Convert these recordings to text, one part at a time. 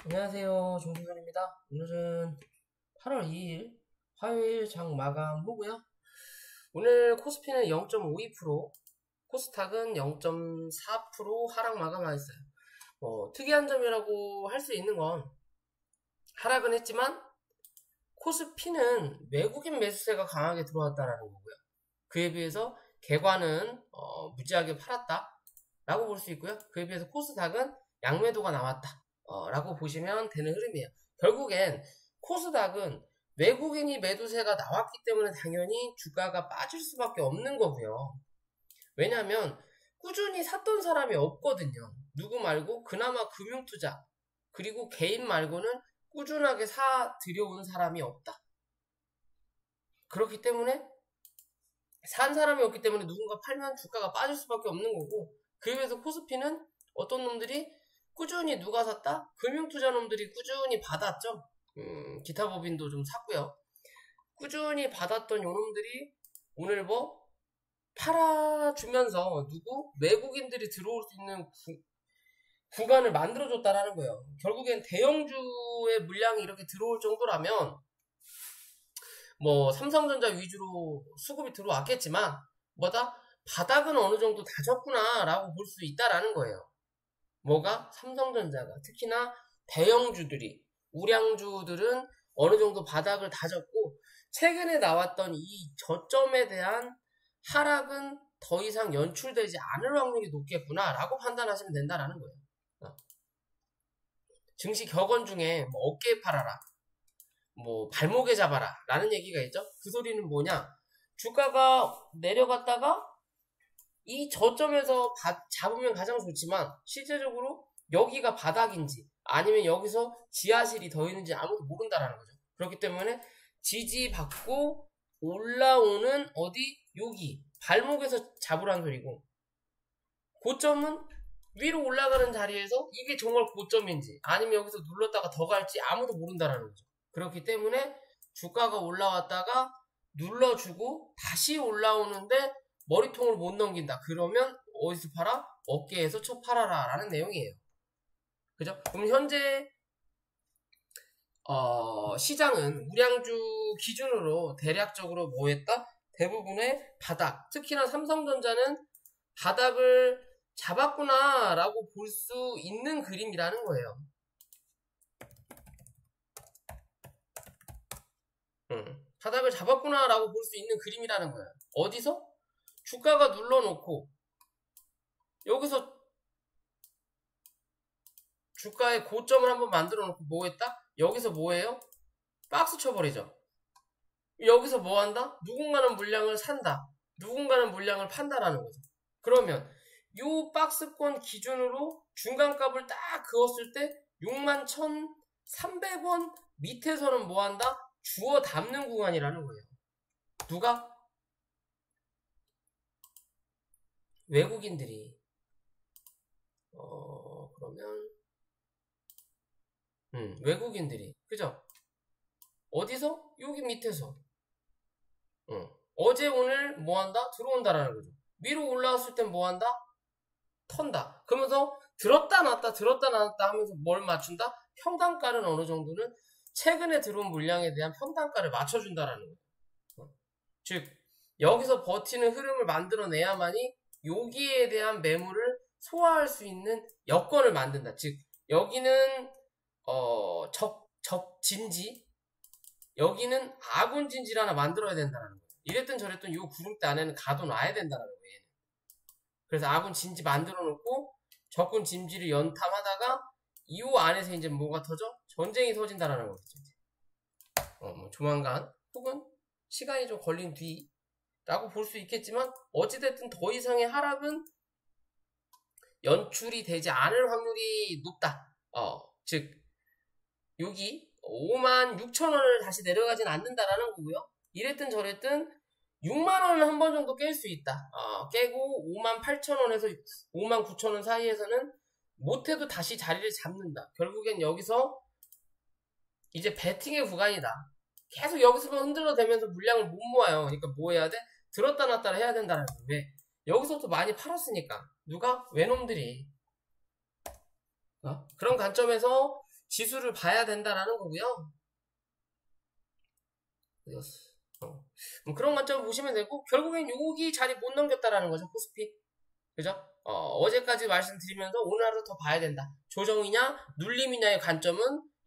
안녕하세요. 종신선입니다. 오늘은 8월 2일 화요일 장 마감 후고요. 오늘 코스피는 0.52%, 코스닥은 0.4% 하락 마감하였어요. 특이한 점이라고 할 수 있는 건 하락은 했지만 코스피는 외국인 매수세가 강하게 들어왔다라는 거고요. 그에 비해서 개관은 무지하게 팔았다라고 볼 수 있고요. 그에 비해서 코스닥은 양매도가 나왔다. 라고 보시면 되는 흐름이에요. 결국엔 코스닥은 외국인이 매도세가 나왔기 때문에 당연히 주가가 빠질 수밖에 없는 거고요. 왜냐하면 꾸준히 샀던 사람이 없거든요. 누구 말고 그나마 금융투자 그리고 개인 말고는 꾸준하게 사 들여온 사람이 없다. 그렇기 때문에 산 사람이 없기 때문에 누군가 팔면 주가가 빠질 수밖에 없는 거고, 그에 비해서 코스피는 어떤 놈들이 꾸준히 누가 샀다? 금융투자 놈들이 꾸준히 받았죠. 기타 법인도 좀 샀고요. 꾸준히 받았던 요놈들이 오늘 팔아주면서 외국인들이 들어올 수 있는 구간을 만들어줬다라는 거예요. 결국엔 대형주의 물량이 이렇게 들어올 정도라면 삼성전자 위주로 수급이 들어왔겠지만 바닥은 어느 정도 다졌구나라고 볼 수 있다라는 거예요. 삼성전자가 특히나 대형주들이 우량주들은 어느 정도 바닥을 다졌고 최근에 나왔던 이 저점에 대한 하락은 더 이상 연출되지 않을 확률이 높겠구나라고 판단하시면 된다라는 거예요. 증시 격언 중에 어깨에 팔아라, 발목에 잡아라 라는 얘기가 있죠. 그 소리는 뭐냐, 주가가 내려갔다가 이 저점에서 잡으면 가장 좋지만 실제적으로 여기가 바닥인지 아니면 여기서 지하실이 더 있는지 아무도 모른다라는 거죠. 그렇기 때문에 지지받고 올라오는 여기 발목에서 잡으라는 소리고, 고점은 위로 올라가는 자리에서 이게 정말 고점인지 아니면 여기서 눌렀다가 더 갈지 아무도 모른다라는 거죠. 그렇기 때문에 주가가 올라왔다가 눌러주고 다시 올라오는데 머리통을 못 넘긴다. 그러면 어디서 팔아? 어깨에서 쳐 팔아라 라는 내용이에요. 그죠? 그럼 현재 시장은 우량주 기준으로 대략적으로 했다? 대부분의 바닥, 특히나 삼성전자는 바닥을 잡았구나 라고 볼 수 있는 그림이라는 거예요. 바닥을 잡았구나 라고 볼 수 있는 그림이라는 거예요. 어디서? 주가가 눌러놓고 여기서 주가의 고점을 한번 만들어 놓고 뭐했다? 여기서 뭐해요? 박스 쳐버리죠. 여기서 뭐한다? 누군가는 물량을 산다, 누군가는 물량을 판다라는 거죠. 그러면 요 박스권 기준으로 중간값을 딱 그었을 때 61,300원 밑에서는 뭐한다? 주워 담는 구간이라는 거예요. 누가? 외국인들이. 그러면 외국인들이, 그죠? 어디서? 여기 밑에서. 어제 오늘 뭐한다? 들어온다라는 거죠. 위로 올라왔을 땐 뭐한다? 턴다. 그러면서 들었다 놨다 하면서 뭘 맞춘다? 평단가는 어느 정도는 최근에 들어온 물량에 대한 평단가를 맞춰준다라는 거예요. 즉 여기서 버티는 흐름을 만들어내야만이 여기에 대한 매물을 소화할 수 있는 여건을 만든다. 즉 여기는 적진지, 여기는 아군진지를 하나 만들어야 된다는 거예요. 이랬든 저랬든 이 구름대 안에는 가둬놔야 된다는 거예요. 얘는. 그래서 아군진지 만들어 놓고 적군 진지를 연탐하다가 이 안에서 이제 뭐가 터져? 전쟁이 터진다는 거죠. 조만간 혹은 시간이 좀 걸린 뒤라고 볼 수 있겠지만 어찌됐든 더 이상의 하락은 연출이 되지 않을 확률이 높다. 즉 여기 56,000원을 다시 내려가진 않는다라는 거고요. 이랬든 저랬든 6만원은 한 번 정도 깰 수 있다. 깨고 58,000원에서 59,000원 사이에서는 못해도 다시 자리를 잡는다. 결국엔 여기서 이제 배팅의 구간이다. 계속 여기서만 흔들어대면서 물량을 못 모아요. 그러니까 뭐 해야 돼? 들었다 놨다 해야 된다는 거예요. 왜? 여기서부터 많이 팔았으니까. 누가? 외놈들이. 그런 관점에서 지수를 봐야 된다라는 거고요. 그런 관점을 보시면 되고, 결국엔 여기 자리 못 넘겼다라는 거죠, 코스피. 그죠? 어제까지 말씀드리면서 오늘 하루 더 봐야 된다. 조정이냐, 눌림이냐의 관점은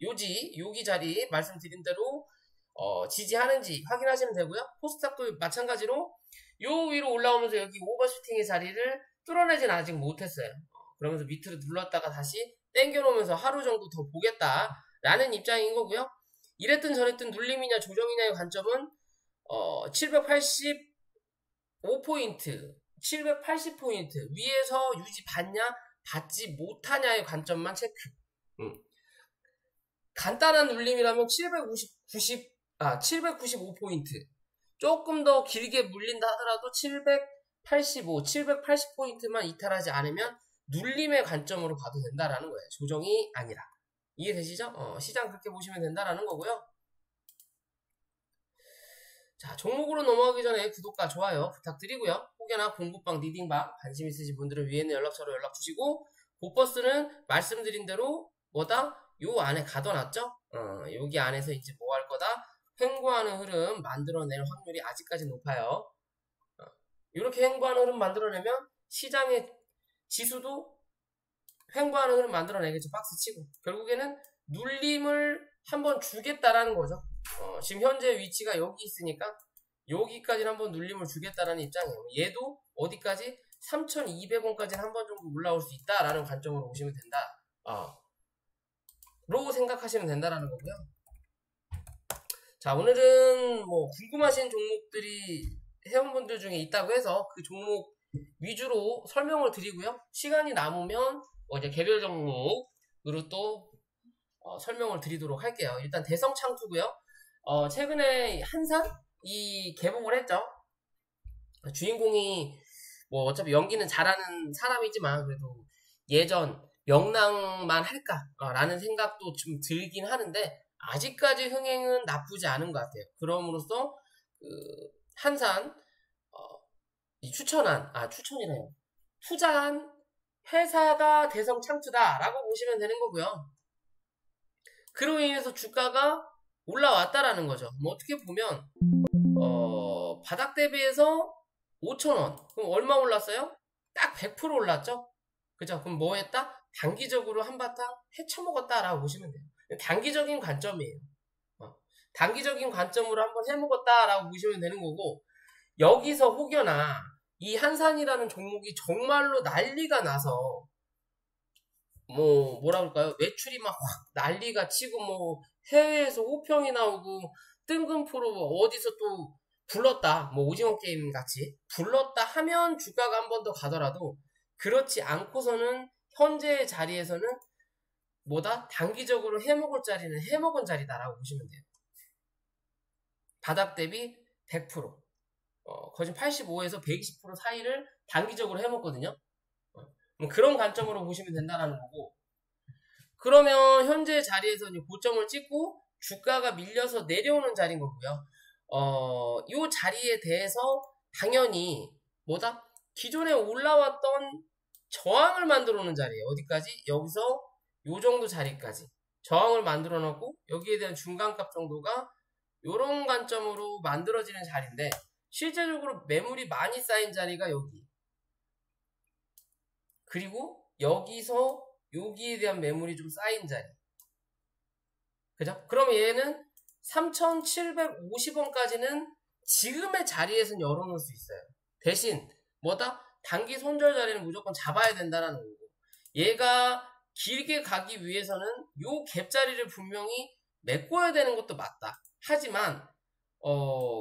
여기 자리 말씀드린 대로 지지하는지 확인하시면 되고요. 코스닥도 마찬가지로 요 위로 올라오면서 여기 오버슈팅의 자리를 뚫어내진 아직 못했어요. 그러면서 밑으로 눌렀다가 다시 땡겨놓으면서 하루 정도 더 보겠다라는 입장인 거고요. 이랬든 저랬든 눌림이냐 조정이냐의 관점은 785포인트 780포인트 위에서 유지 받냐 받지 못하냐의 관점만 체크. 간단한 눌림이라면 795포인트 조금 더 길게 물린다 하더라도 780포인트만 이탈하지 않으면 눌림의 관점으로 봐도 된다라는 거예요. 조정이 아니라. 이해되시죠? 시장 그렇게 보시면 된다라는 거고요. 자, 종목으로 넘어가기 전에 구독과 좋아요 부탁드리고요. 혹여나 공부방, 리딩방 관심 있으신 분들은 위에 있는 연락처로 연락 주시고, 고버스는 말씀드린 대로 요 안에 가둬놨죠? 여기 안에서 이제 뭐 할 거다? 횡보하는 흐름 만들어낼 확률이 아직까지 높아요. 이렇게 횡보하는 흐름 만들어내면 시장의 지수도 횡보하는 흐름 만들어내겠죠. 박스 치고. 결국에는 눌림을 한번 주겠다라는 거죠. 지금 현재 위치가 여기 있으니까 여기까지 한번 눌림을 주겠다라는 입장이에요. 얘도 어디까지? 3,200원까지 한번 정도 올라올 수 있다라는 관점으로 보시면 된다. 로 생각하시면 된다라는 거고요. 자, 오늘은 뭐 궁금하신 종목들이 회원분들 중에 있다고 해서 그 종목 위주로 설명을 드리고요. 시간이 남으면 이제 개별 종목으로 또 설명을 드리도록 할게요. 일단 대성창투고요. 최근에 한산이 개봉을 했죠. 주인공이 뭐 어차피 연기는 잘하는 사람이지만 그래도 예전 명랑만 할까 라는 생각도 좀 들긴 하는데, 아직까지 흥행은 나쁘지 않은 것 같아요. 그럼으로써 한산 투자한 회사가 대성창투다라고 보시면 되는 거고요. 그로 인해서 주가가 올라왔다라는 거죠. 뭐 어떻게 보면 바닥 대비해서 5,000원. 그럼 얼마 올랐어요? 딱 100% 올랐죠? 그죠? 그럼 뭐 했다? 단기적으로 한바탕 헤쳐먹었다라고 보시면 돼요. 단기적인 관점이에요. 단기적인 관점으로 한번 해먹었다라고 보시면 되는 거고, 여기서 혹여나 이 한산이라는 종목이 정말로 난리가 나서 뭐라 그럴까요? 매출이 막 확 난리가 치고 뭐 해외에서 호평이 나오고 뜬금포로 어디서 또 불렀다, 뭐 오징어 게임 같이 불렀다 하면 주가가 한 번 더 가더라도, 그렇지 않고서는 현재의 자리에서는 단기적으로 해먹을 자리는 해먹은 자리다라고 보시면 돼요. 바닥 대비 100%, 거진 85에서 120% 사이를 단기적으로 해먹거든요. 그런 관점으로 보시면 된다는 거고, 그러면 현재 자리에서 고점을 찍고 주가가 밀려서 내려오는 자리인 거고요. 이 자리에 대해서 당연히 기존에 올라왔던 저항을 만들어 놓은 자리예요. 어디까지? 여기서 요 정도 자리까지 저항을 만들어 놓고, 여기에 대한 중간값 정도가 요런 관점으로 만들어지는 자리인데, 실제적으로 매물이 많이 쌓인 자리가 여기, 그리고 여기서 여기에 대한 매물이 좀 쌓인 자리. 그죠? 그럼 얘는 3,750원까지는 지금의 자리에서는 열어놓을 수 있어요. 대신 단기 손절 자리는 무조건 잡아야 된다는 거고, 얘가 길게 가기 위해서는 요 갭자리를 분명히 메꿔야 되는 것도 맞다. 하지만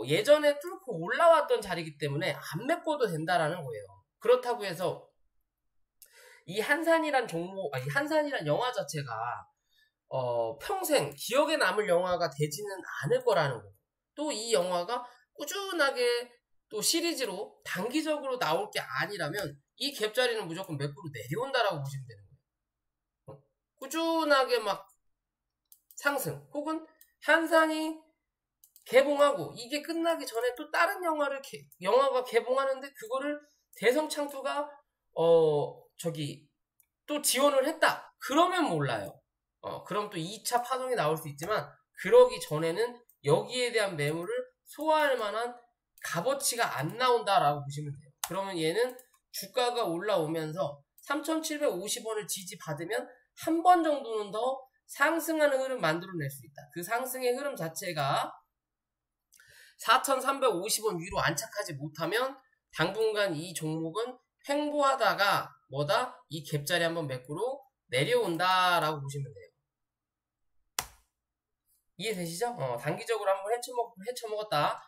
예전에 뚫고 올라왔던 자리이기 때문에 안 메꿔도 된다라는 거예요. 그렇다고 해서 이 한산이란 영화 자체가 평생 기억에 남을 영화가 되지는 않을 거라는 거고, 또 이 영화가 꾸준하게 또 시리즈로 단기적으로 나올 게 아니라면 이 갭자리는 무조건 몇 프로 내려온다라고 보시면 되는 거예요. 꾸준하게 막 상승, 혹은 한산이 개봉하고 이게 끝나기 전에 또 다른 영화가 개봉하는데 그거를 대성창투가 또 지원을 했다. 그러면 몰라요. 그럼 또 2차 파동이 나올 수 있지만 그러기 전에는 여기에 대한 매물을 소화할 만한 값어치가 안 나온다라고 보시면 돼요. 그러면 얘는 주가가 올라오면서 3,750원을 지지받으면 한 번 정도는 더 상승하는 흐름 만들어낼 수 있다. 그 상승의 흐름 자체가 4,350원 위로 안착하지 못하면 당분간 이 종목은 횡보하다가 뭐다? 이 갭자리 한번 매꾸로 내려온다라고 보시면 돼요. 이해되시죠? 단기적으로 한번 헤쳐먹었다.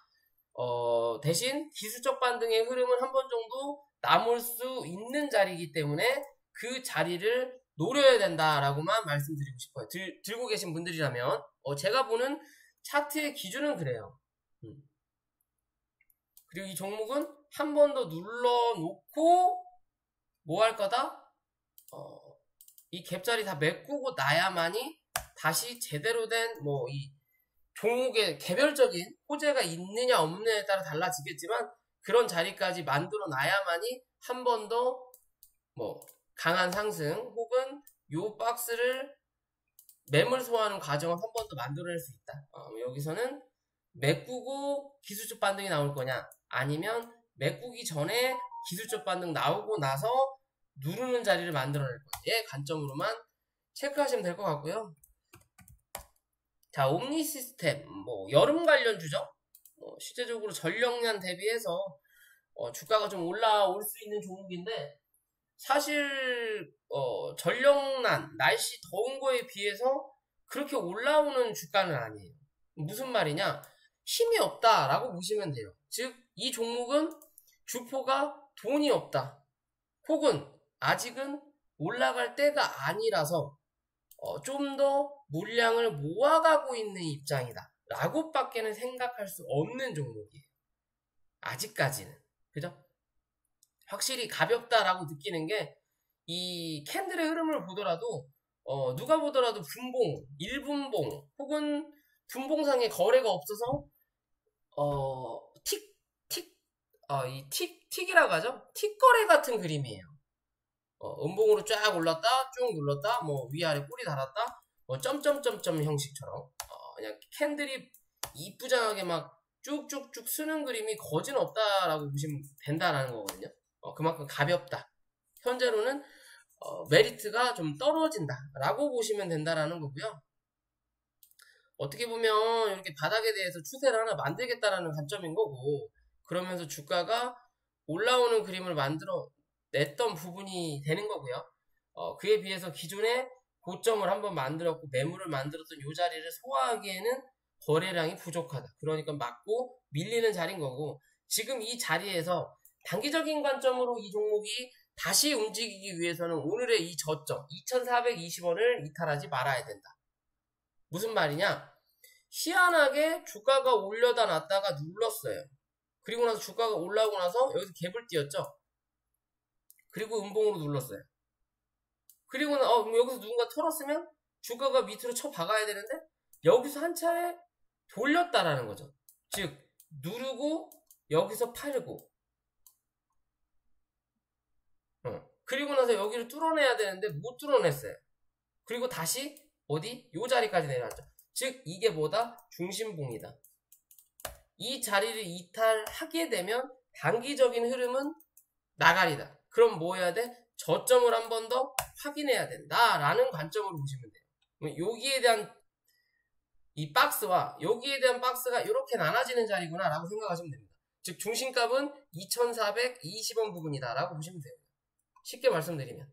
대신 기술적 반등의 흐름은 한 번 정도 남을 수 있는 자리이기 때문에 그 자리를 노려야 된다라고만 말씀드리고 싶어요. 들고 계신 분들이라면 제가 보는 차트의 기준은 그래요. 그리고 이 종목은 한 번 더 눌러놓고 뭐 할 거다? 이 갭자리 다 메꾸고 나야만이 다시 제대로 된 이 종목의 개별적인 호재가 있느냐 없느냐에 따라 달라지겠지만 그런 자리까지 만들어 놔야만이 한 번 더 강한 상승 혹은 요 박스를 매물 소화하는 과정을 한 번 더 만들어낼 수 있다. 여기서는 메꾸고 기술적 반등이 나올 거냐 아니면 메꾸기 전에 기술적 반등 나오고 나서 누르는 자리를 만들어낼 거냐의 관점으로만 체크하시면 될 것 같고요. 자, 옴니 시스템 여름 관련주죠. 실제적으로 전력난 대비해서 주가가 좀 올라올 수 있는 종목인데 사실 전력난 날씨 더운 거에 비해서 그렇게 올라오는 주가는 아니에요. 무슨 말이냐? 힘이 없다라고 보시면 돼요. 즉 이 종목은 주포가 돈이 없다 혹은 아직은 올라갈 때가 아니라서 좀 더 물량을 모아가고 있는 입장이다 라고 밖에는 생각할 수 없는 종목이에요. 아직까지는. 그죠? 확실히 가볍다라고 느끼는 게 이 캔들의 흐름을 보더라도 누가 보더라도 분봉, 1분봉 혹은 분봉상의 거래가 없어서 틱이라고 하죠? 틱거래 같은 그림이에요. 음봉으로 쫙 올랐다, 쭉 눌렀다, 위아래 꼬리 달았다, 점점점점 형식처럼 그냥 캔들이 이쁘장하게 막 쭉쭉쭉 쓰는 그림이 거진 없다라고 보시면 된다라는 거거든요. 그만큼 가볍다. 현재로는 메리트가 좀 떨어진다라고 보시면 된다라는 거고요. 어떻게 보면 이렇게 바닥에 대해서 추세를 하나 만들겠다라는 관점인 거고 그러면서 주가가 올라오는 그림을 만들어 냈던 부분이 되는 거고요. 그에 비해서 기존에 고점을 한번 만들었고 매물을 만들었던 이 자리를 소화하기에는 거래량이 부족하다. 그러니까 맞고 밀리는 자리인 거고 지금 이 자리에서 단기적인 관점으로 이 종목이 다시 움직이기 위해서는 오늘의 이 저점 2420원을 이탈하지 말아야 된다. 무슨 말이냐? 희한하게 주가가 올려다 놨다가 눌렀어요. 그리고 나서 주가가 올라오고 나서 여기서 갭을 띄었죠. 그리고 음봉으로 눌렀어요. 그리고 여기서 누군가 털었으면 주가가 밑으로 쳐 박아야 되는데 여기서 한 차례 돌렸다라는 거죠. 즉 누르고 여기서 팔고 그리고 나서 여기를 뚫어내야 되는데 못 뚫어냈어요. 그리고 다시 어디? 요 자리까지 내려왔죠. 즉 이게 뭐다? 중심봉이다. 이 자리를 이탈하게 되면 단기적인 흐름은 나가리다. 그럼 뭐 해야 돼? 저점을 한 번 더 확인해야 된다라는 관점으로 보시면 돼요. 여기에 대한 이 박스와 여기에 대한 박스가 이렇게 나눠지는 자리구나 라고 생각하시면 됩니다. 즉 중심값은 2420원 부분이다 라고 보시면 돼요. 쉽게 말씀드리면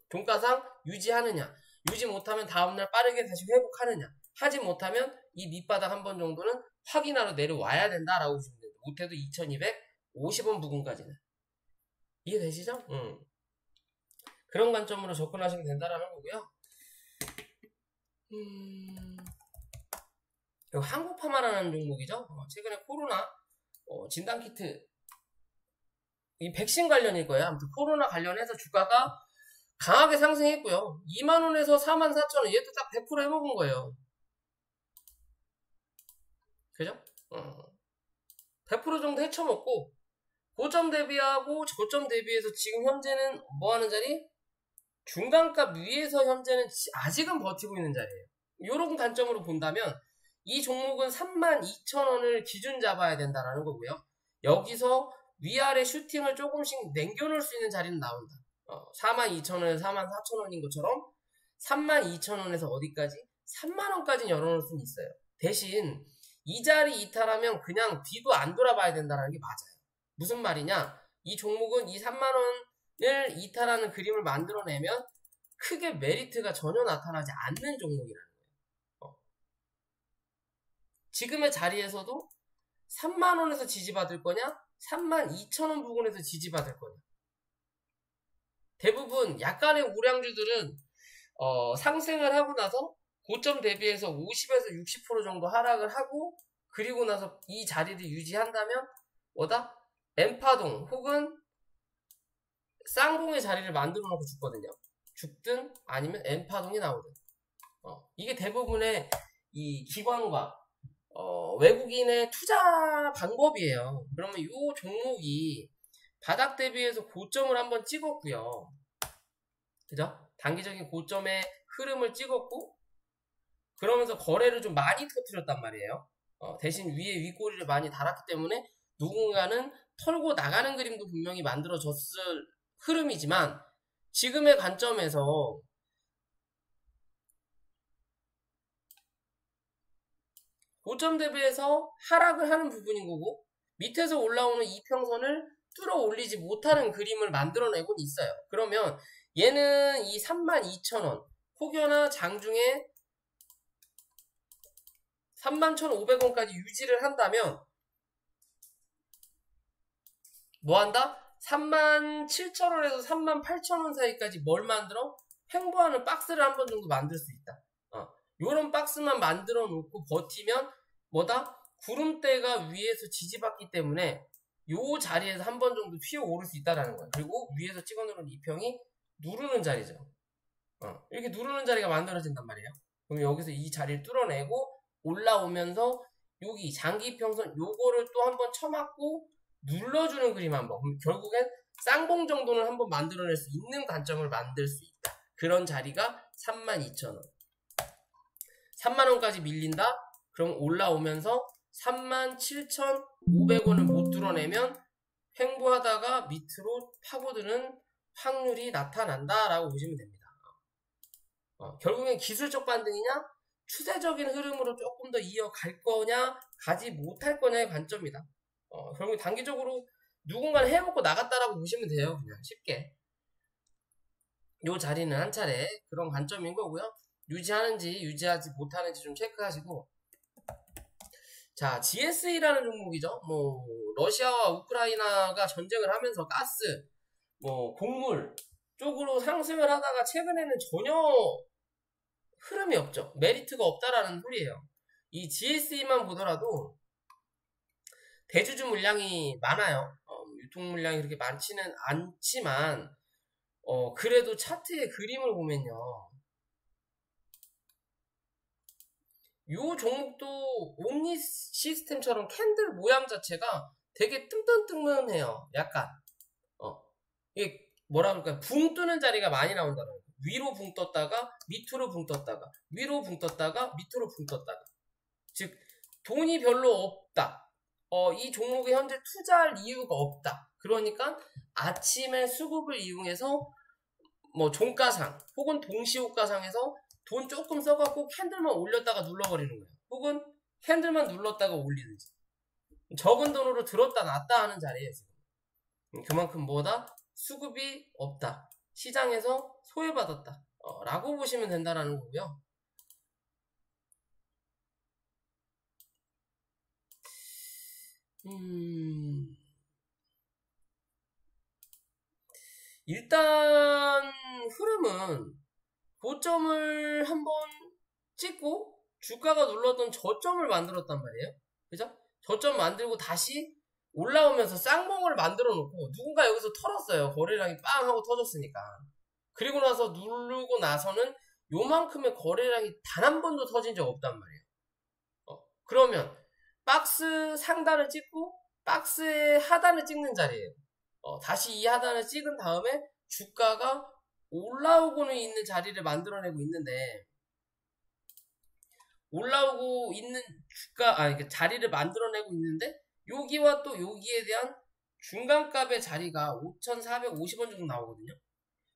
종가상 유지하느냐 유지 못하면 다음날 빠르게 다시 회복하느냐 하지 못하면 이 밑바닥 한 번 정도는 확인하러 내려와야 된다라고 보시면 됩니다. 못해도 2250원 부근까지는. 이해되시죠? 그런 관점으로 접근하시면 된다라는 거고요. 한국파마라는 종목이죠. 최근에 코로나 진단키트 이 백신 관련일 거예요. 아무튼 코로나 관련해서 주가가 강하게 상승했고요. 2만원에서 44,000원 얘도 딱 100% 해먹은 거예요. 그죠? 100% 정도 헤쳐먹고 고점 대비하고 저점 대비해서 지금 현재는 뭐 하는 자리? 중간값 위에서 현재는 아직은 버티고 있는 자리예요. 이런 관점으로 본다면 이 종목은 32,000원을 기준 잡아야 된다는 거고요. 여기서 위아래 슈팅을 조금씩 남겨놓을 수 있는 자리는 나온다. 42,000원에서 44,000원인 것처럼 32,000원에서 어디까지? 3만원까지 열어놓을 수는 있어요. 대신 이 자리 이탈하면 그냥 뒤도 안 돌아봐야 된다는 게 맞아요. 무슨 말이냐? 이 종목은 이 3만원을 이탈하는 그림을 만들어내면 크게 메리트가 전혀 나타나지 않는 종목이라는 거예요. 지금의 자리에서도 3만원에서 지지받을 거냐? 32,000원 부근에서 지지받을 거냐? 대부분 약간의 우량주들은 상승을 하고 나서 고점 대비해서 50에서 60% 정도 하락을 하고 그리고 나서 이 자리를 유지한다면 뭐다? 엠파동 혹은 쌍봉의 자리를 만들어 놓고 죽거든요. 죽든 아니면 엠파동이 나오든 이게 대부분의 이 기관과 외국인의 투자 방법이에요. 그러면 이 종목이 바닥 대비해서 고점을 한번 찍었고요. 그죠? 단기적인 고점의 흐름을 찍었고 그러면서 거래를 좀 많이 터뜨렸단 말이에요. 대신 위에 윗꼬리를 많이 달았기 때문에 누군가는 털고 나가는 그림도 분명히 만들어졌을 흐름이지만 지금의 관점에서 고점 대비해서 하락을 하는 부분인 거고 밑에서 올라오는 이평선을 뚫어 올리지 못하는 그림을 만들어내고 있어요. 그러면 얘는 이 32,000원 혹여나 장중에 31,500원까지 유지를 한다면 뭐 한다? 37,000원에서 38,000원 사이까지 뭘 만들어? 횡보하는 박스를 한 번 정도 만들 수 있다. 요런 박스만 만들어 놓고 버티면 뭐다? 구름대가 위에서 지지받기 때문에 요 자리에서 한 번 정도 튀어오를 수 있다는 거예요. 그리고 위에서 찍어놓은 이평이 누르는 자리죠. 이렇게 누르는 자리가 만들어진단 말이에요. 그럼 여기서 이 자리를 뚫어내고 올라오면서 여기 장기평선 요거를 또 한 번 쳐맞고 눌러주는 그림 한번. 그럼 결국엔 쌍봉 정도는 한번 만들어낼 수 있는 관점을 만들 수 있다. 그런 자리가 32,000원. 3만원까지 밀린다? 그럼 올라오면서 37,500원을 못 뚫어내면 횡보하다가 밑으로 파고드는 확률이 나타난다라고 보시면 됩니다. 결국엔 기술적 반등이냐? 추세적인 흐름으로 조금 더 이어갈 거냐? 가지 못할 거냐의 관점이다. 결국 단기적으로 누군가는 해먹고 나갔다라고 보시면 돼요. 그냥 쉽게. 요 자리는 한 차례 그런 관점인 거고요. 유지하는지 유지하지 못하는지 좀 체크하시고 자 GSE라는 종목이죠. 뭐 러시아와 우크라이나가 전쟁을 하면서 가스, 뭐 곡물 쪽으로 상승을 하다가 최근에는 전혀 흐름이 없죠. 메리트가 없다라는 소리예요. 이 GSE만 보더라도 대주주 물량이 많아요. 유통 물량이 그렇게 많지는 않지만 그래도 차트의 그림을 보면요. 요 종목도 옴니 시스템처럼 캔들 모양 자체가 되게 뜸뜸뜸해요. 약간 이게 뭐라 그럴까요? 붕 뜨는 자리가 많이 나온다는 거예요. 위로 붕 떴다가 밑으로 붕 떴다가 위로 붕 떴다가 밑으로 붕 떴다가 즉 돈이 별로 없다. 이 종목에 현재 투자할 이유가 없다. 그러니까 아침에 수급을 이용해서 뭐 종가상 혹은 동시호가상에서 돈 조금 써갖고 캔들만 올렸다가 눌러버리는 거예요. 혹은 캔들만 눌렀다가 올리든지 적은 돈으로 들었다 놨다 하는 자리에 지금 그만큼 뭐다? 수급이 없다. 시장에서 소외받았다. 라고 보시면 된다라는 거고요. 일단 흐름은 고점을 한번 찍고 주가가 눌렀던 저점을 만들었단 말이에요. 그죠? 저점 만들고 다시 올라오면서 쌍봉을 만들어 놓고 누군가 여기서 털었어요. 거래량이 빵 하고 터졌으니까. 그리고 나서 누르고 나서는 요만큼의 거래량이 단 한 번도 터진 적 없단 말이에요. 그러면 박스 상단을 찍고 박스의 하단을 찍는 자리예요. 다시 이 하단을 찍은 다음에 주가가 올라오고는 있는 자리를 만들어내고 있는데, 올라오고 있는 그러니까 자리를 만들어내고 있는데, 여기와 또 여기에 대한 중간값의 자리가 5,450원 정도 나오거든요.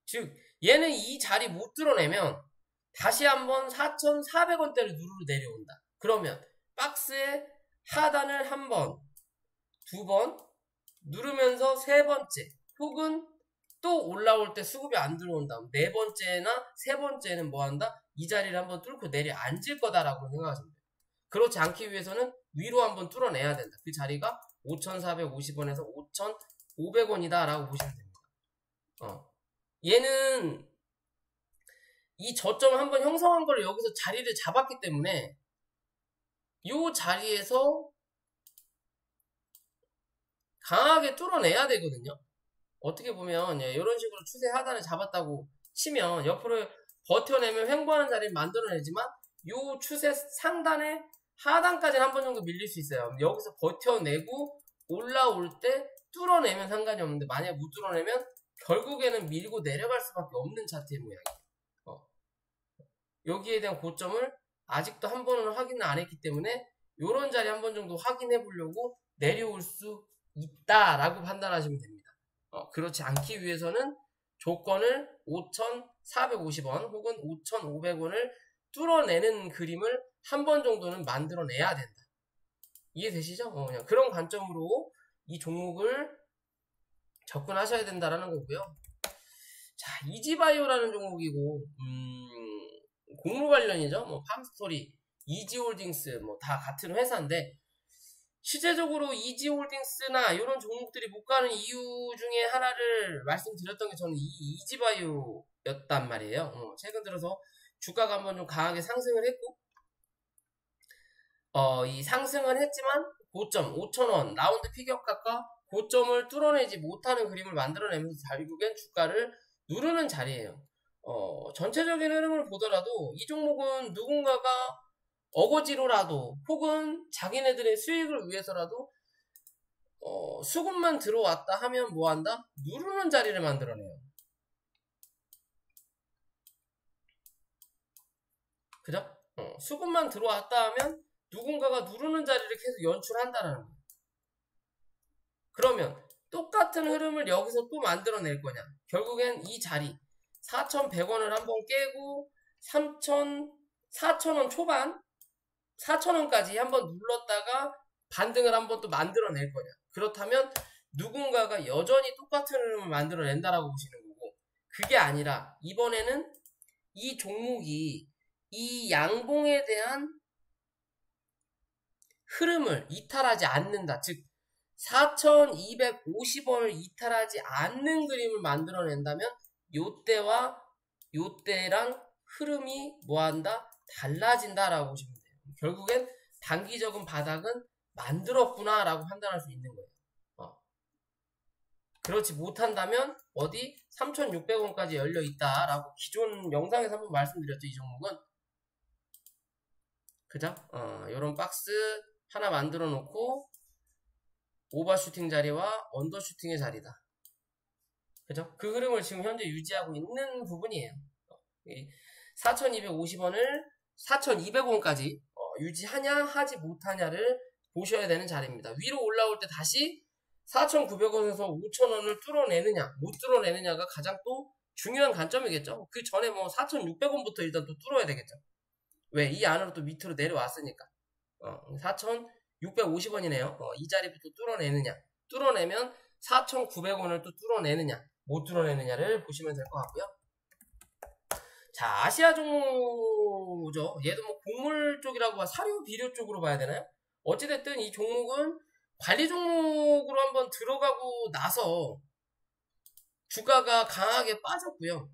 즉, 얘는 이 자리 못 뚫어내면 다시 한번 4,400원대를 누르러 내려온다. 그러면 박스의 하단을 한 번, 두 번 누르면서 세 번째, 혹은 또 올라올 때 수급이 안 들어온다. 네 번째나 세 번째는 뭐 한다? 이 자리를 한번 뚫고 내려앉을 거다라고 생각하시면 돼요. 그렇지 않기 위해서는 위로 한번 뚫어내야 된다. 그 자리가 5,450원에서 5,500원이다 라고 보시면 됩니다. 얘는 이 저점을 한번 형성한 걸 여기서 자리를 잡았기 때문에 이 자리에서 강하게 뚫어내야 되거든요. 어떻게 보면 이런 식으로 추세 하단을 잡았다고 치면 옆으로 버텨내면 횡보하는 자리를 만들어내지만 이 추세 상단의 하단까지는 한 번 정도 밀릴 수 있어요. 여기서 버텨내고 올라올 때 뚫어내면 상관이 없는데 만약에 못 뚫어내면 결국에는 밀고 내려갈 수밖에 없는 차트의 모양이에요. 여기에 대한 고점을 아직도 한 번은 확인을 안 했기 때문에 이런 자리 한 번 정도 확인해 보려고 내려올 수 있다라고 판단하시면 됩니다. 그렇지 않기 위해서는 조건을 5,450원 혹은 5,500원을 뚫어내는 그림을 한 번 정도는 만들어내야 된다. 이해되시죠? 그냥 그런 관점으로 이 종목을 접근하셔야 된다라는 거고요. 자, 이지바이오라는 종목이고 공로 관련이죠. 뭐 팜스토리, 이지홀딩스 뭐 다 같은 회사인데 실제적으로 이지홀딩스나 이런 종목들이 못 가는 이유 중에 하나를 말씀드렸던 게 저는 이지바이오였단 말이에요. 최근 들어서 주가가 한번 좀 강하게 상승을 했고 이 상승은 했지만 고점 5,000원 라운드 피격가가 고점을 뚫어내지 못하는 그림을 만들어내면서 결국엔 주가를 누르는 자리예요. 전체적인 흐름을 보더라도 이 종목은 누군가가 어거지로라도 혹은 자기네들의 수익을 위해서라도 수급만 들어왔다 하면 뭐한다? 누르는 자리를 만들어내요. 그죠? 수급만 들어왔다 하면 누군가가 누르는 자리를 계속 연출한다는 거예요. 그러면 똑같은 흐름을 여기서 또 만들어낼 거냐? 결국엔 이 자리 4,100원을 한번 깨고 4,000원 초반 4,000원까지 한번 눌렀다가 반등을 한번 또 만들어낼 거냐. 그렇다면 누군가가 여전히 똑같은 흐름을 만들어낸다라고 보시는 거고, 그게 아니라 이번에는 이 종목이 이 양봉에 대한 흐름을 이탈하지 않는다. 즉 4,250원을 이탈하지 않는 그림을 만들어낸다면 요때와 요때랑 흐름이 뭐한다? 달라진다라고 보시면 돼요. 결국엔 단기적인 바닥은 만들었구나 라고 판단할 수 있는 거예요. 그렇지 못한다면 어디 3,600원까지 열려있다 라고 기존 영상에서 한번 말씀드렸죠. 이 종목은 그죠? 요런 박스 하나 만들어 놓고 오버슈팅 자리와 언더슈팅의 자리다. 그죠? 그 흐름을 지금 현재 유지하고 있는 부분이에요. 4,250원을 4,200원까지 유지하냐 하지 못하냐를 보셔야 되는 자리입니다. 위로 올라올 때 다시 4,900원에서 5,000원을 뚫어내느냐 못 뚫어내느냐가 가장 또 중요한 관점이겠죠. 그 전에 뭐 4,600원부터 일단 또 뚫어야 되겠죠. 왜? 이 안으로 또 밑으로 내려왔으니까 4,650원이네요. 이 자리부터 뚫어내느냐 뚫어내면 4,900원을 또 뚫어내느냐 못 뚫어내느냐를 보시면 될 것 같고요. 자, 아시아 종목이죠. 얘도 뭐 곡물 쪽이라고 사료 비료 쪽으로 봐야 되나요? 어찌됐든 이 종목은 관리 종목으로 한번 들어가고 나서 주가가 강하게 빠졌고요.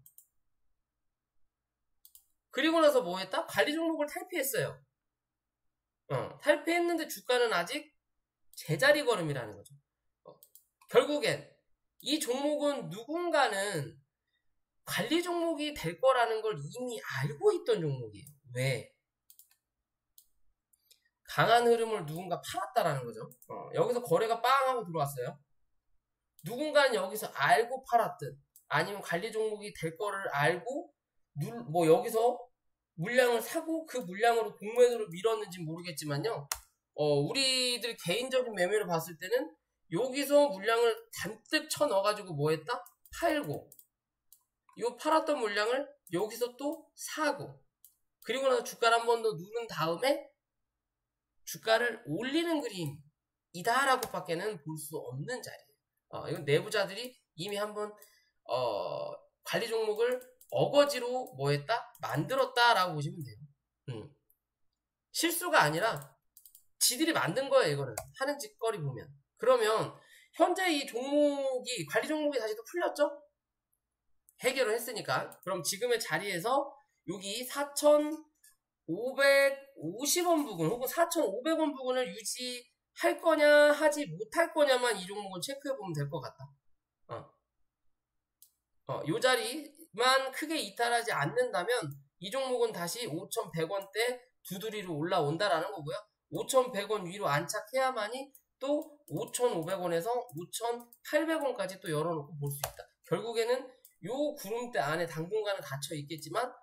그리고 나서 뭐 했다? 관리 종목을 탈피했어요. 탈피했는데 주가는 아직 제자리 걸음이라는 거죠. 결국엔 이 종목은 누군가는 관리 종목이 될 거라는 걸 이미 알고 있던 종목이에요. 왜? 강한 흐름을 누군가 팔았다라는 거죠. 여기서 거래가 빵 하고 들어왔어요. 누군가는 여기서 알고 팔았든 아니면 관리 종목이 될 거를 알고 뭐 여기서 물량을 사고 그 물량으로 공매도로 밀었는지 모르겠지만요. 우리들 개인적인 매매를 봤을 때는 여기서 물량을 잔뜩 쳐 넣어가지고 뭐 했다? 팔고 요 팔았던 물량을 여기서 또 사고 그리고 나서 주가를 한 번 더 누른 다음에 주가를 올리는 그림이다라고 밖에는 볼 수 없는 자리예요. 이건 내부자들이 이미 한번 관리 종목을 어거지로 뭐 했다? 만들었다라고 보시면 돼요. 실수가 아니라 지들이 만든 거예요. 이거는 하는 짓거리 보면. 그러면 현재 이 종목이 관리 종목이 다시 또 풀렸죠? 해결을 했으니까. 그럼 지금의 자리에서 여기 4,550원 부근 혹은 4,500원 부근을 유지할 거냐 하지 못할 거냐만 이 종목을 체크해 보면 될 것 같다. 요 자리만 크게 이탈하지 않는다면 이 종목은 다시 5,100원대 두드리로 올라온다라는 거고요. 5,100원 위로 안착해야만이 또 5,500원에서 5,800원까지 또 열어놓고 볼 수 있다. 결국에는 요 구름대 안에 당분간은 갇혀 있겠지만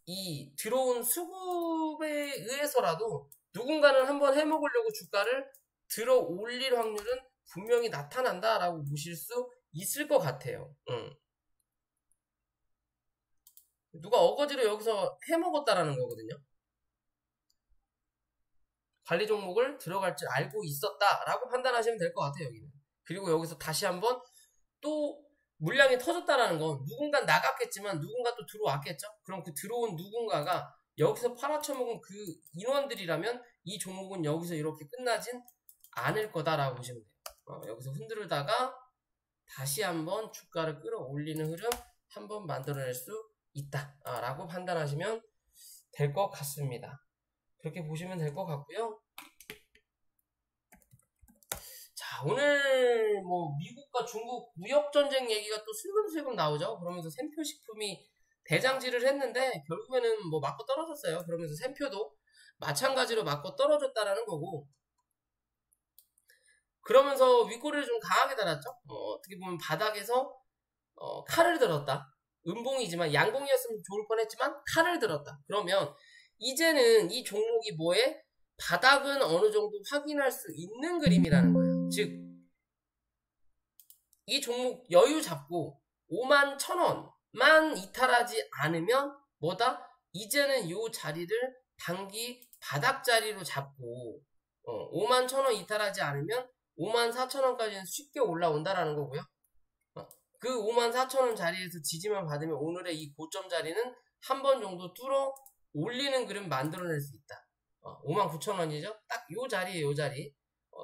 이 들어온 수급에 의해서라도 누군가는 한번 해먹으려고 주가를 들어 올릴 확률은 분명히 나타난다라고 보실 수 있을 것 같아요. 누가 어거지로 여기서 해먹었다라는 거거든요. 관리 종목을 들어갈 줄 알고 있었다라고 판단하시면 될 것 같아요. 여기는. 그리고 여기서 다시 한번 또 물량이 터졌다라는 건 누군가 나갔겠지만 누군가 또 들어왔겠죠. 그럼 그 들어온 누군가가 여기서 팔아쳐먹은 그 인원들이라면 이 종목은 여기서 이렇게 끝나진 않을 거다라고 보시면 돼요. 여기서 흔들다가 다시 한번 주가를 끌어올리는 흐름 한번 만들어낼 수 있다라고 판단하시면 될 것 같습니다. 그렇게 보시면 될 것 같고요. 자, 오늘 뭐 미국과 중국 무역전쟁 얘기가 또 슬금슬금 나오죠. 그러면서 샘표식품이 대장질을 했는데 결국에는 뭐 맞고 떨어졌어요. 그러면서 샘표도 마찬가지로 맞고 떨어졌다라는 거고, 그러면서 윗꼬리를 좀 강하게 달았죠. 어떻게 보면 바닥에서 칼을 들었다. 음봉이지만 양봉이었으면 좋을 뻔했지만 칼을 들었다. 그러면 이제는 이 종목이 뭐에 바닥은 어느 정도 확인할 수 있는 그림이라는 거예요. 즉 이 종목 여유 잡고 51,000원만 이탈하지 않으면 뭐다? 이제는 이 자리를 단기 바닥 자리로 잡고 51,000원 이탈하지 않으면 54,000원까지는 쉽게 올라온다라는 거고요. 그 54,000원 자리에서 지지만 받으면 오늘의 이 고점 자리는 한 번 정도 뚫어 올리는 그림 만들어낼 수 있다. 59,000원이죠. 딱 요 자리에요. 요 자리.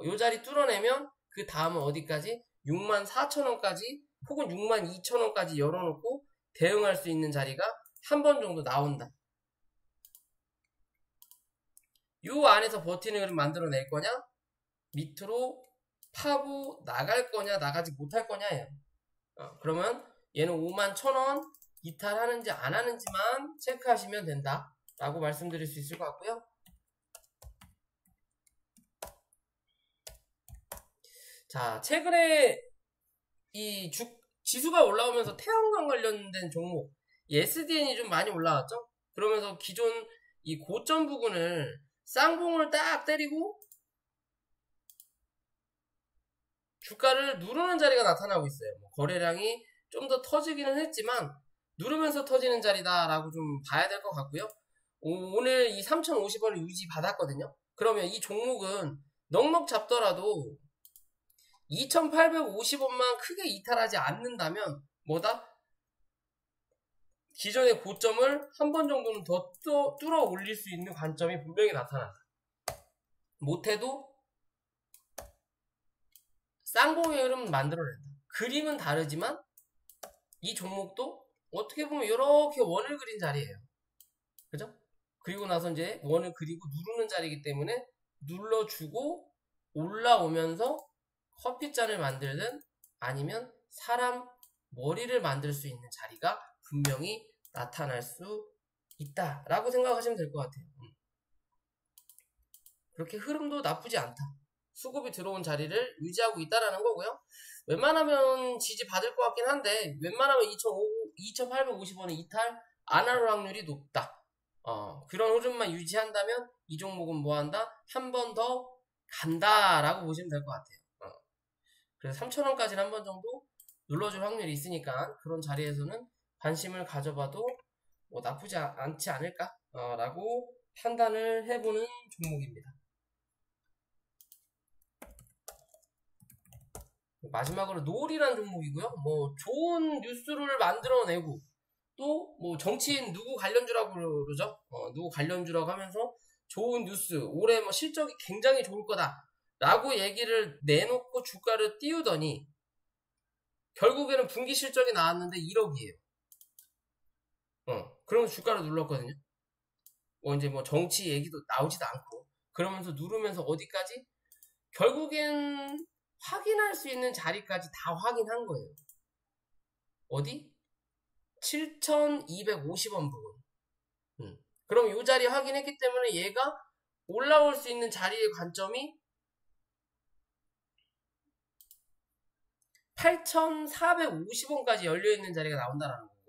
요 자리 뚫어내면 그 다음은 어디까지? 64,000원까지 혹은 62,000원까지 열어놓고 대응할 수 있는 자리가 한 번 정도 나온다. 요 안에서 버티는 그림 만들어낼 거냐? 밑으로 파고 나갈 거냐 나가지 못할 거냐예요. 그러면 얘는 51,000원 이탈하는지 안 하는지만 체크하시면 된다 라고 말씀드릴 수 있을 것 같고요. 자, 최근에 이 지수가 올라오면서 태양광 관련된 종목 SDN이 좀 많이 올라왔죠. 그러면서 기존 이 고점 부근을 쌍봉을 딱 때리고 주가를 누르는 자리가 나타나고 있어요. 거래량이 좀 더 터지기는 했지만 누르면서 터지는 자리다라고 좀 봐야 될 것 같고요. 오늘 이 3,050원을 유지 받았거든요. 그러면 이 종목은 넉넉 잡더라도 2,850원만 크게 이탈하지 않는다면 뭐다? 기존의 고점을 한 번 정도는 더 뚫어 올릴 수 있는 관점이 분명히 나타난다. 못해도 쌍봉의 흐름을 만들어낸다. 그림은 다르지만 이 종목도 어떻게 보면 이렇게 원을 그린 자리예요. 그죠? 그리고 나서 이제 원을 그리고 누르는 자리이기 때문에 눌러주고 올라오면서 커피잔을 만들든 아니면 사람 머리를 만들 수 있는 자리가 분명히 나타날 수 있다라고 생각하시면 될 것 같아요. 그렇게 흐름도 나쁘지 않다. 수급이 들어온 자리를 유지하고 있다라는 거고요. 웬만하면 지지 받을 것 같긴 한데 웬만하면 2,850원의 이탈 안 할 확률이 높다. 그런 흐름만 유지한다면 이 종목은 뭐한다? 한 번 더 간다라고 보시면 될 것 같아요. 그래서 3,000원까지는 한 번 정도 눌러줄 확률이 있으니까 그런 자리에서는 관심을 가져봐도 뭐 나쁘지 않지 않을까? 라고 판단을 해보는 종목입니다. 마지막으로 노을이라는 종목이고요. 뭐 좋은 뉴스를 만들어내고 또 뭐 정치인 누구 관련주라고 그러죠. 누구 관련주라고 하면서 좋은 뉴스, 올해 뭐 실적이 굉장히 좋을 거다라고 얘기를 내놓고 주가를 띄우더니 결국에는 분기 실적이 나왔는데 1억이에요. 그러면 주가를 눌렀거든요. 이제 뭐 정치 얘기도 나오지도 않고 그러면서 누르면서 어디까지? 결국엔 확인할 수 있는 자리까지 다 확인한 거예요. 어디? 7,250원 부분. 그럼 이 자리 확인했기 때문에 얘가 올라올 수 있는 자리의 관점이 8,450원까지 열려있는 자리가 나온다라는 거고,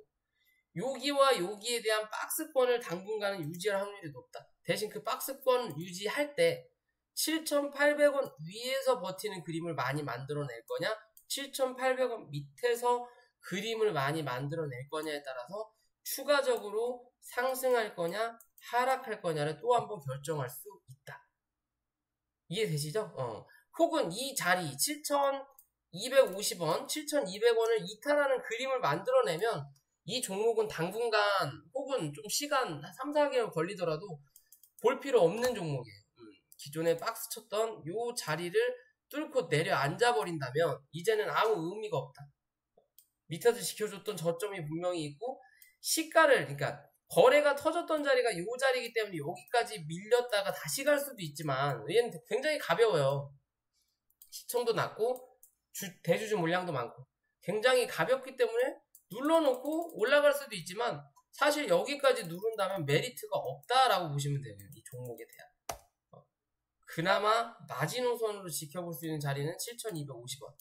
여기와 여기에 대한 박스권을 당분간은 유지할 확률이 높다. 대신 그 박스권 유지할 때 7,800원 위에서 버티는 그림을 많이 만들어낼 거냐, 7,800원 밑에서 그림을 많이 만들어낼 거냐에 따라서 추가적으로 상승할 거냐 하락할 거냐를 또 한 번 결정할 수 있다. 이해되시죠? 혹은 이 자리 7,250원, 7,200원을 이탈하는 그림을 만들어내면 이 종목은 당분간 혹은 좀 시간 3, 4개월 걸리더라도 볼 필요 없는 종목이에요. 기존에 박스 쳤던 요 자리를 뚫고 내려 앉아버린다면 이제는 아무 의미가 없다. 밑에서 지켜줬던 저점이 분명히 있고 시가를, 그러니까 거래가 터졌던 자리가 요 자리이기 때문에 여기까지 밀렸다가 다시 갈 수도 있지만 얘는 굉장히 가벼워요. 시청도 낮고 대주주 물량도 많고 굉장히 가볍기 때문에 눌러놓고 올라갈 수도 있지만 사실 여기까지 누른다면 메리트가 없다라고 보시면 돼요. 이 종목에 대한. 그나마 마지노선으로 지켜볼 수 있는 자리는 7,250원.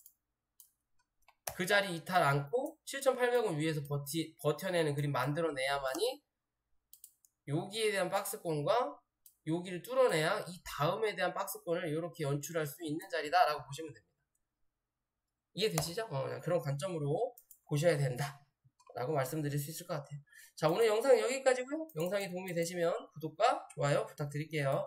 그 자리 이탈 않고 7,800원 위에서 버텨내는 그림 만들어내야만이 여기에 대한 박스권과 여기를 뚫어내야 이 다음에 대한 박스권을 이렇게 연출할 수 있는 자리다라고 보시면 됩니다. 이해되시죠? 그런 관점으로 보셔야 된다 라고 말씀드릴 수 있을 것 같아요. 자, 오늘 영상 여기까지고요. 영상이 도움이 되시면 구독과 좋아요 부탁드릴게요.